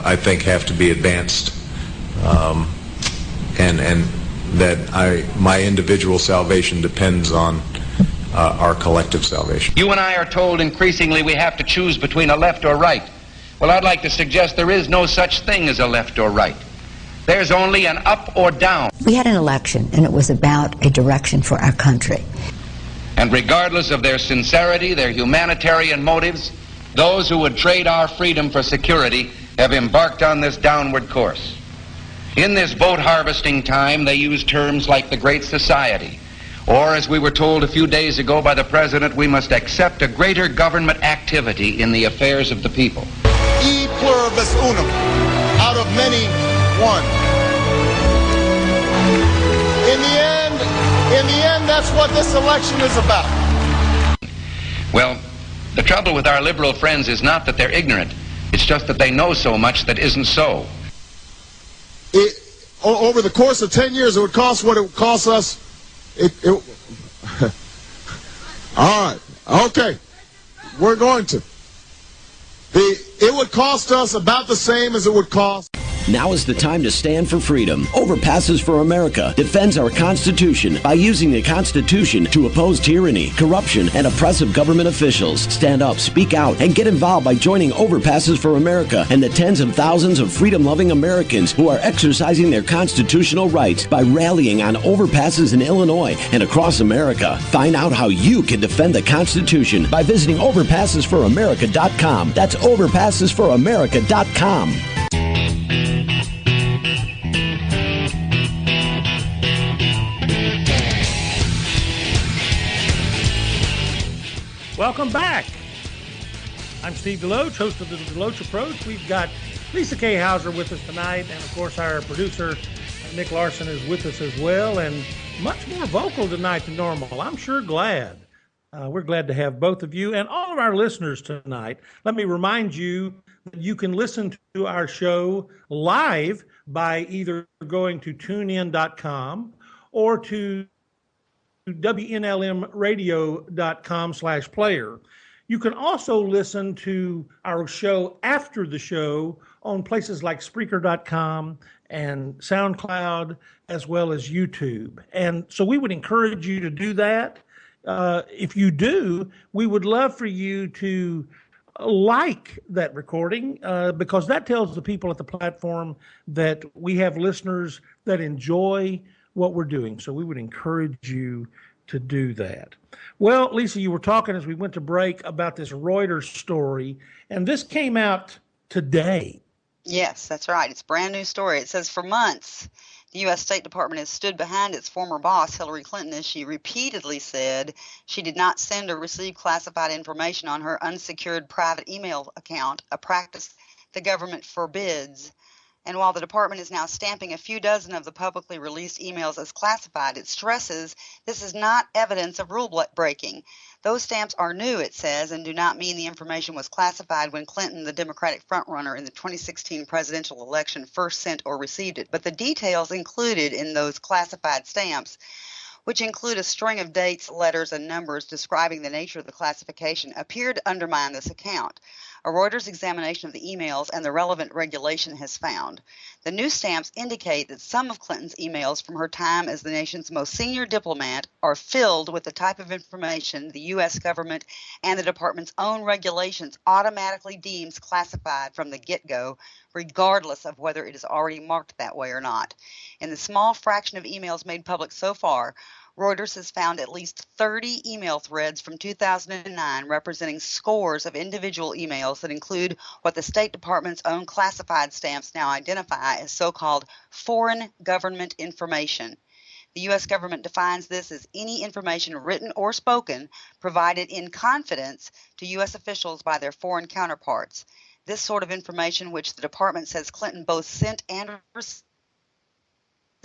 I think, have to be advanced, and that my individual salvation depends on our collective salvation. You and I are told increasingly we have to choose between a left or right. Well, I'd like to suggest there is no such thing as a left or right. There's only an up or down. We had an election, and it was about a direction for our country. And regardless of their sincerity, their humanitarian motives, those who would trade our freedom for security have embarked on this downward course. In this vote harvesting time, they use terms like the Great Society, or, as we were told a few days ago by the President, we must accept a greater government activity in the affairs of the people. E pluribus unum, out of many, one. In the end, that's what this election is about. Well, the trouble with our liberal friends is not that they're ignorant. It's just that they know so much that isn't so. Over the course of 10 years, it would cost what it would cost us. All right. Okay. We're going to. It would cost us about the same as it would cost. Now is the time to stand for freedom. Overpasses for America defends our Constitution by using the Constitution to oppose tyranny, corruption, and oppressive government officials. Stand up, speak out, and get involved by joining Overpasses for America and the tens of thousands of freedom-loving Americans who are exercising their constitutional rights by rallying on overpasses in Illinois and across America. Find out how you can defend the Constitution by visiting overpassesforamerica.com. That's overpassesforamerica.com. Welcome back. I'm Steve Deloach, host of the Deloach Approach. We've got Lisa K. Hauser with us tonight, and of course our producer Nick Larson is with us as well, and much more vocal tonight than normal. I'm sure glad. We're glad to have both of you and all of our listeners tonight. Let me remind you that you can listen to our show live by either going to tunein.com or to WNLMradio.com/player. You can also listen to our show after the show on places like Spreaker.com and SoundCloud, as well as YouTube. And so we would encourage you to do that. If you do, we would love for you to like that recording because that tells the people at the platform that we have listeners that enjoy what we're doing. So we would encourage you to do that. Well, Lisa, you were talking as we went to break about this Reuters story, and this came out today. Yes, that's right. It's a brand new story. It says for months, the U.S. State Department has stood behind its former boss, Hillary Clinton, as she repeatedly said she did not send or receive classified information on her unsecured private email account, a practice the government forbids. And while the department is now stamping a few dozen of the publicly released emails as classified, it stresses this is not evidence of rule breaking. Those stamps are new, it says, and do not mean the information was classified when Clinton, the Democratic frontrunner in the 2016 presidential election, first sent or received it. But the details included in those classified stamps, which include a string of dates, letters, and numbers describing the nature of the classification, appear to undermine this account. A Reuters examination of the emails and the relevant regulation has found. The new stamps indicate that some of Clinton's emails from her time as the nation's most senior diplomat are filled with the type of information the U.S. government and the department's own regulations automatically deems classified from the get-go, regardless of whether it is already marked that way or not. In the small fraction of emails made public so far, Reuters has found at least 30 email threads from 2009 representing scores of individual emails that include what the State Department's own classified stamps now identify as so-called foreign government information. The U.S. government defines this as any information written or spoken provided in confidence to U.S. officials by their foreign counterparts. This sort of information, which the department says Clinton both sent and received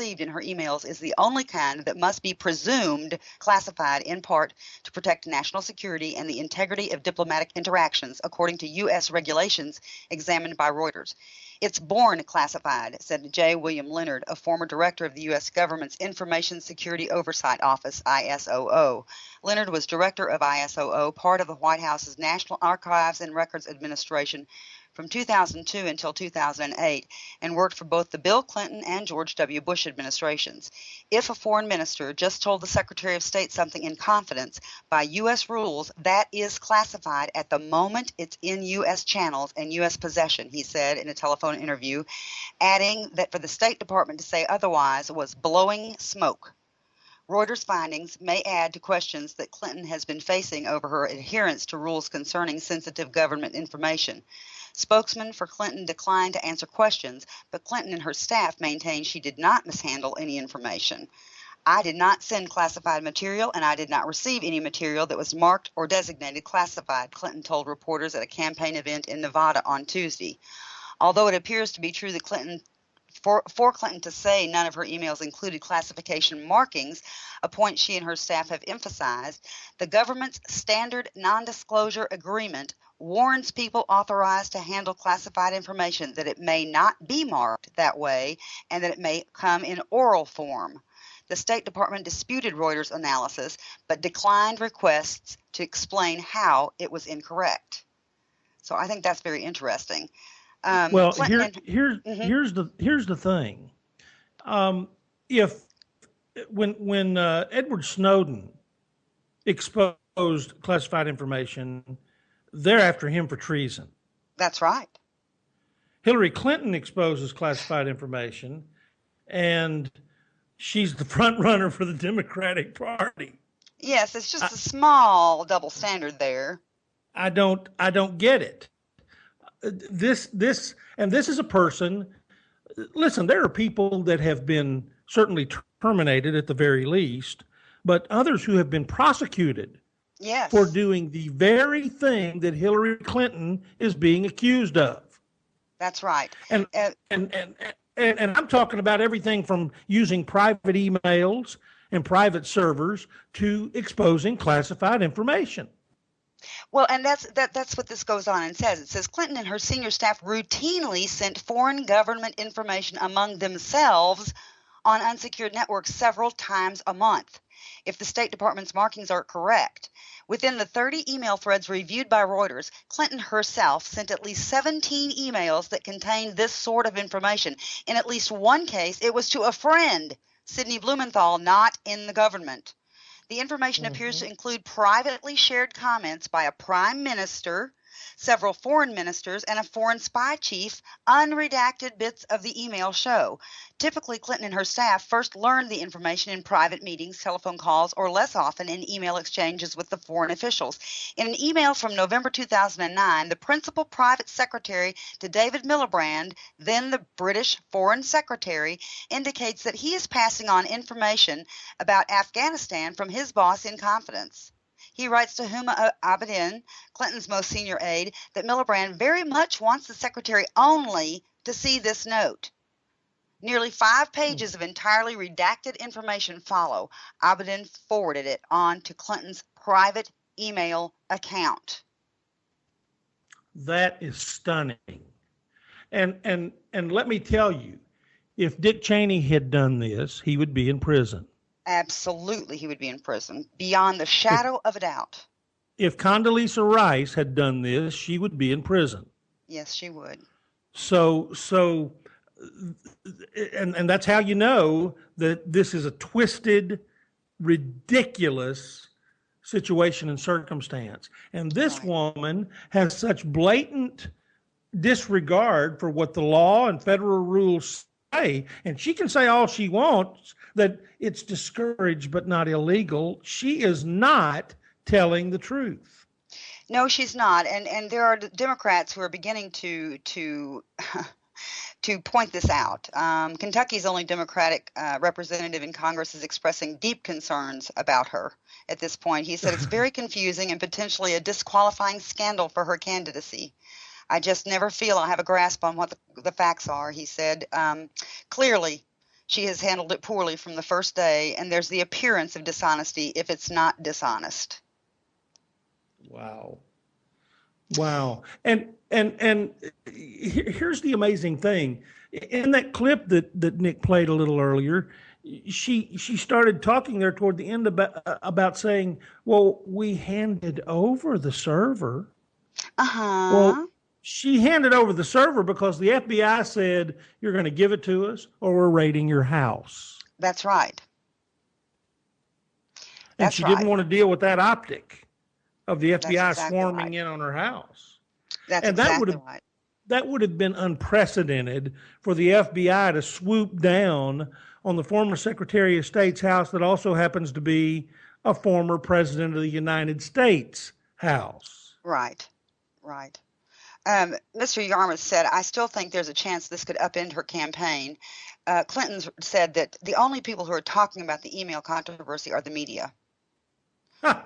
in her emails, is the only kind that must be presumed classified in part to protect national security and the integrity of diplomatic interactions, according to U.S. regulations examined by Reuters. It's born classified, said J. William Leonard, a former director of the U.S. government's Information Security Oversight Office, ISOO. Leonard was director of ISOO, part of the White House's National Archives and Records Administration, from 2002 until 2008 and worked for both the Bill Clinton and George W. Bush administrations. If a foreign minister just told the Secretary of State something in confidence, by U.S. rules, that is classified at the moment it's in U.S. channels and U.S. possession, he said in a telephone interview, adding that for the State Department to say otherwise was blowing smoke. Reuters' findings may add to questions that Clinton has been facing over her adherence to rules concerning sensitive government information. Spokesman for Clinton declined to answer questions, but Clinton and her staff maintained she did not mishandle any information. I did not send classified material, and I did not receive any material that was marked or designated classified, Clinton told reporters at a campaign event in Nevada on Tuesday. Although it appears to be true that for Clinton to say none of her emails included classification markings, a point she and her staff have emphasized, the government's standard non-disclosure agreement warns people authorized to handle classified information that it may not be marked that way and that it may come in oral form. The State Department disputed Reuters' analysis, but declined requests to explain how it was incorrect. So I think that's very interesting. Well, here's the thing. When Edward Snowden exposed classified information, they're after him for treason. That's right. Hillary Clinton exposes classified information, and she's the front runner for the Democratic Party. Yes, it's just a small double standard there. I don't get it. This is a person. Listen, there are people that have been certainly terminated at the very least, but others who have been prosecuted for doing the very thing that Hillary Clinton is being accused of. That's right. And I'm talking about everything from using private emails and private servers to exposing classified information. Well, and that's what this goes on and says. It says Clinton and her senior staff routinely sent foreign government information among themselves on unsecured networks several times a month. If the State Department's markings are correct, within the 30 email threads reviewed by Reuters, Clinton herself sent at least 17 emails that contained this sort of information. In at least one case, it was to a friend, Sidney Blumenthal, not in the government. The information appears to include privately shared comments by a prime minister, several foreign ministers, and a foreign spy chief. Unredacted bits of the email show. Typically, Clinton and her staff first learned the information in private meetings, telephone calls, or less often in email exchanges with the foreign officials. In an email from November 2009, the principal private secretary to David Miliband, then the British Foreign Secretary, indicates that he is passing on information about Afghanistan from his boss in confidence. He writes to Huma Abedin, Clinton's most senior aide, that Miliband very much wants the secretary only to see this note. Nearly 5 pages of entirely redacted information follow. Abedin forwarded it on to Clinton's private email account. That is stunning. And let me tell you, if Dick Cheney had done this, he would be in prison. Absolutely, he would be in prison, beyond the shadow of a doubt. If Condoleezza Rice had done this, she would be in prison. Yes, she would. So, and that's how you know that this is a twisted, ridiculous situation and circumstance. And this woman has such blatant disregard for what the law and federal rules say, and she can say all she wants, that it's discouraged but not illegal. She is not telling the truth. No, she's not. And there are Democrats who are beginning to point this out. Kentucky's only Democratic representative in Congress is expressing deep concerns about her at this point. He said it's very confusing and potentially a disqualifying scandal for her candidacy. I just never feel I have a grasp on what the facts are, he said. Clearly, she has handled it poorly from the first day, and there's the appearance of dishonesty if it's not dishonest. Wow. And here's the amazing thing. In that clip that Nick played a little earlier, she started talking there toward the end about saying, well, we handed over the server. Uh-huh. She handed over the server because the FBI said, you're going to give it to us or we're raiding your house. That's right. And That's she right. didn't want to deal with that optic of the FBI exactly swarming right. in on her house. That's And exactly right. that would have been unprecedented for the FBI to swoop down on the former Secretary of State's house that also happens to be a former President of the United States house. Right. Right. Mr. Yarmouth said, I still think there's a chance this could upend her campaign. Clinton said that the only people who are talking about the email controversy are the media. Huh.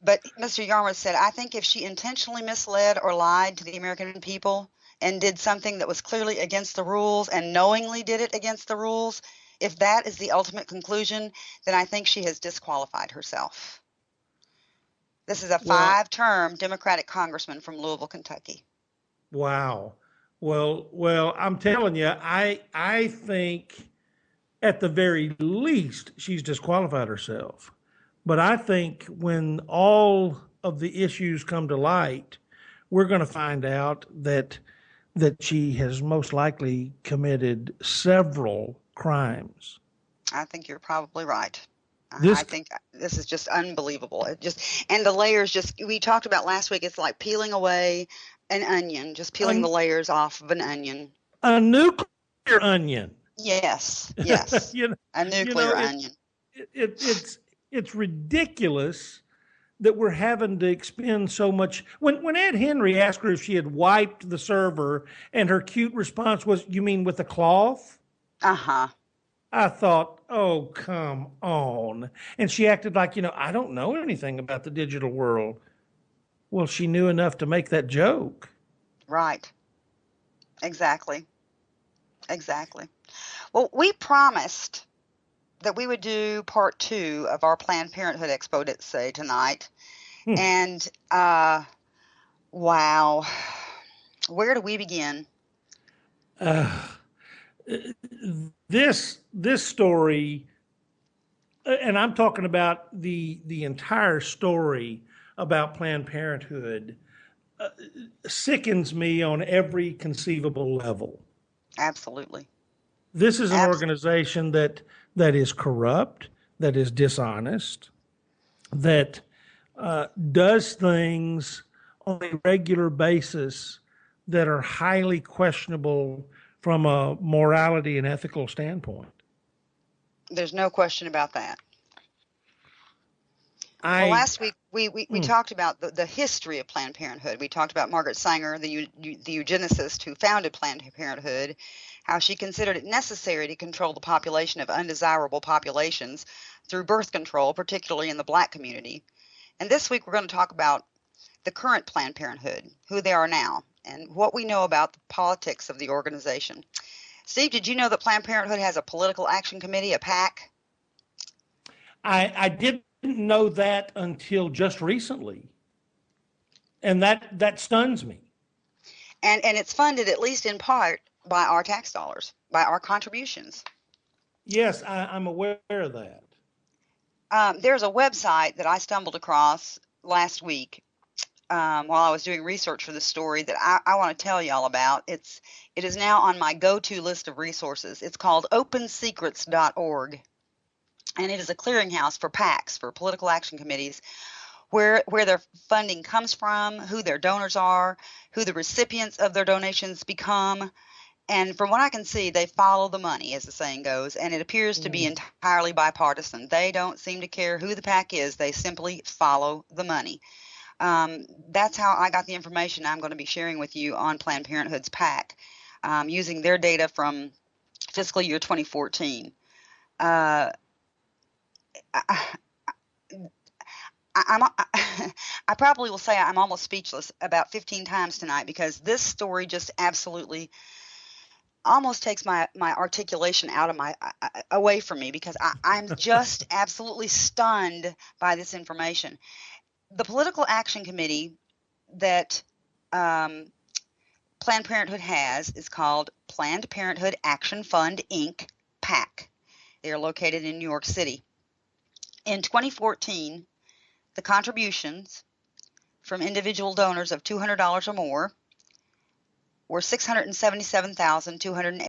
But Mr. Yarmouth said, I think if she intentionally misled or lied to the American people and did something that was clearly against the rules and knowingly did it against the rules, if that is the ultimate conclusion, then I think she has disqualified herself. This is a five-term Democratic congressman from Louisville, Kentucky. Wow. Well, I'm telling you, I think at the very least she's disqualified herself. But I think when all of the issues come to light, we're going to find out that she has most likely committed several crimes. I think you're probably right. This I think this is just unbelievable. And the layers we talked about last week, it's like peeling away an onion, just peeling the layers off of an onion. A nuclear onion. Yes. A nuclear onion. It's ridiculous that we're having to expend so much. When Ed Henry asked her if she had wiped the server, and her cute response was, "You mean with a cloth?" Uh-huh. I thought, oh, come on. And she acted like, I don't know anything about the digital world. Well, she knew enough to make that joke. Right. Exactly. Well, we promised that we would do part 2 of our Planned Parenthood Expo tonight. And, wow. Where do we begin? This story, and I'm talking about the entire story about Planned Parenthood, sickens me on every conceivable level. Absolutely. This is an organization that is corrupt, that is dishonest, that does things on a regular basis that are highly questionable from a morality and ethical standpoint. There's no question about that. Well, last week we talked about the history of Planned Parenthood. We talked about Margaret Sanger, the eugenicist who founded Planned Parenthood, how she considered it necessary to control the population of undesirable populations through birth control, particularly in the black community. And this week we're going to talk about the current Planned Parenthood, who they are now, and what we know about the politics of the organization. Steve, did you know that Planned Parenthood has a political action committee, a PAC? I didn't know that until just recently, and that stuns me. And it's funded at least in part by our tax dollars, by our contributions. Yes, I'm aware of that. There's a website that I stumbled across last week while I was doing research for this story that I want to tell you all about. It is now on my go-to list of resources. It's called opensecrets.org, and it is a clearinghouse for PACs, for political action committees, where their funding comes from, who their donors are, who the recipients of their donations become. And from what I can see, they follow the money, as the saying goes, and it appears to be entirely bipartisan. They don't seem to care who the PAC is. They simply follow the money. That's how I got the information I'm going to be sharing with you on Planned Parenthood's PAC, using their data from fiscal year 2014. I probably will say I'm almost speechless about 15 times tonight, because this story just absolutely almost takes my articulation out of away from me, because I'm just absolutely stunned by this information. The political action committee that Planned Parenthood has is called Planned Parenthood Action Fund, Inc., PAC. They are located in New York City. In 2014, the contributions from individual donors of $200 or more were 677,280.